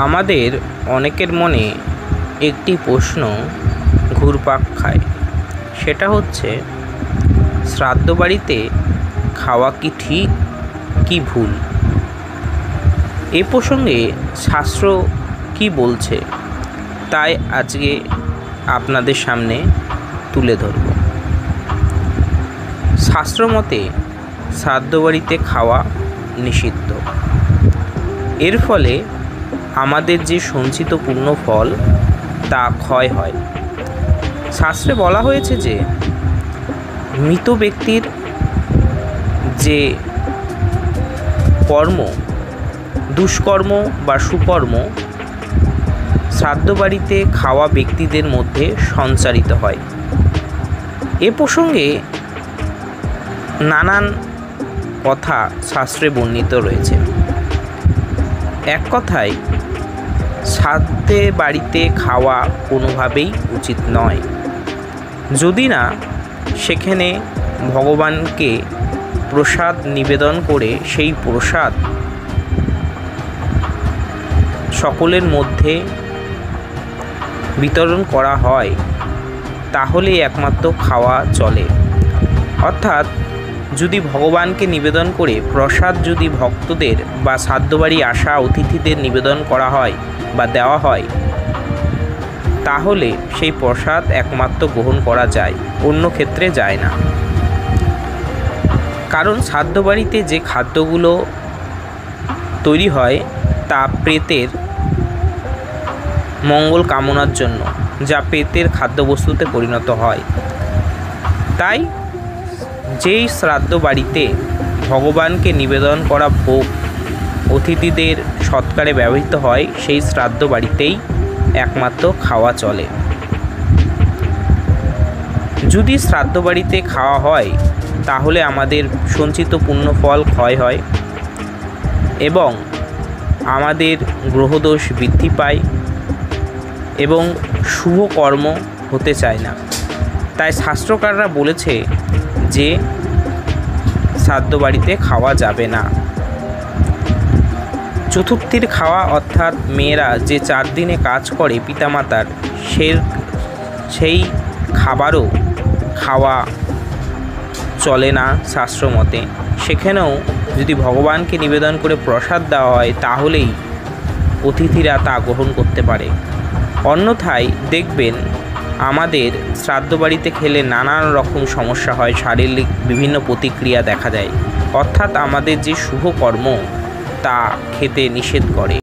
আমাদের অনেকের মনে একটি প্রশ্ন ঘুরপাক খায়, সেটা হচ্ছে শ্রাদ্ধ বাড়িতে খাওয়া কি ঠিক কি ভুল। এ প্রসঙ্গে শাস্ত্র কি বলছে তাই আজকে আপনাদের সামনে তুলে ধরব। শাস্ত্র মতে শ্রাদ্ধ বাড়িতে খাওয়া নিষিদ্ধ। এর ফলে আমাদের যে সঞ্চিত পুণ্যফল তা ক্ষয় হয়। শাস্ত্রে বলা হয়েছে যে মৃত ব্যক্তির যে কর্ম, দুষ্কর্ম বা সুকর্ম শ্রাদ্ধ বাড়িতে খাওয়া ব্যক্তিদের মধ্যে সঞ্চারিত হয়। এ প্রসঙ্গে নানান কথা শাস্ত্রে বর্ণিত রয়েছে। এক কথায় শ্রাদ্ধে বাড়িতে খাওয়া কোনোভাবেই উচিত নয়, যদি না সেখানে ভগবানকে প্রসাদ নিবেদন করে সেই প্রসাদ সকলের মধ্যে বিতরণ করা হয়, তাহলেই একমাত্র খাওয়া চলে। অর্থাৎ যদি ভগবানকে নিবেদন করে প্রসাদ যদি ভক্তদের বা শ্রাদ্ধবাড়ি আসা অতিথিদের নিবেদন করা হয় বা দেওয়া হয়, তাহলে সেই প্রসাদ একমাত্র গ্রহণ করা যায়, অন্য ক্ষেত্রে যায় না। কারণ শ্রাদ্ধ বাড়িতে যে খাদ্যগুলো তৈরি হয় তা প্রেতের মঙ্গল কামনার জন্য, যা প্রেতের খাদ্যবস্তুতে পরিণত হয়। তাই যেই শ্রাদ্ধ বাড়িতে ভগবানকে নিবেদন করা ভোগ অতিথিদের সৎকারে ব্যবহৃত হয়, সেই শ্রাদ্ধ বাড়িতেই একমাত্র খাওয়া চলে। যদি শ্রাদ্ধ বাড়িতে খাওয়া হয় তাহলে আমাদের সঞ্চিত পুণ্যফল ক্ষয় হয় এবং আমাদের গ্রহদোষ বৃদ্ধি পায় এবং শুভ কর্ম হতে চায় না। তাই শাস্ত্রকাররা বলেছে যে শ্রাদ্ধ বাড়িতে খাওয়া যাবে না। চতুর্থীর খাওয়া অর্থাৎ মেয়েরা যে 4 দিনে কাজ করে পিতামাতার, সেই খাবারও খাওয়া চলে না শাস্ত্র মতে। সেখানেও যদি ভগবানকে নিবেদন করে প্রসাদ দেওয়া হয় তাহলেই অতিথিরা তা গ্রহণ করতে পারে। অন্যথায় দেখবেন আমাদের শ্রাদ্ধ বাড়িতে খেলে নানান রকম সমস্যা হয়, শারীরিক বিভিন্ন প্রতিক্রিয়া দেখা যায়। অর্থাৎ আমাদের যে শুভ কর্ম তা খেতে নিষেধ করে।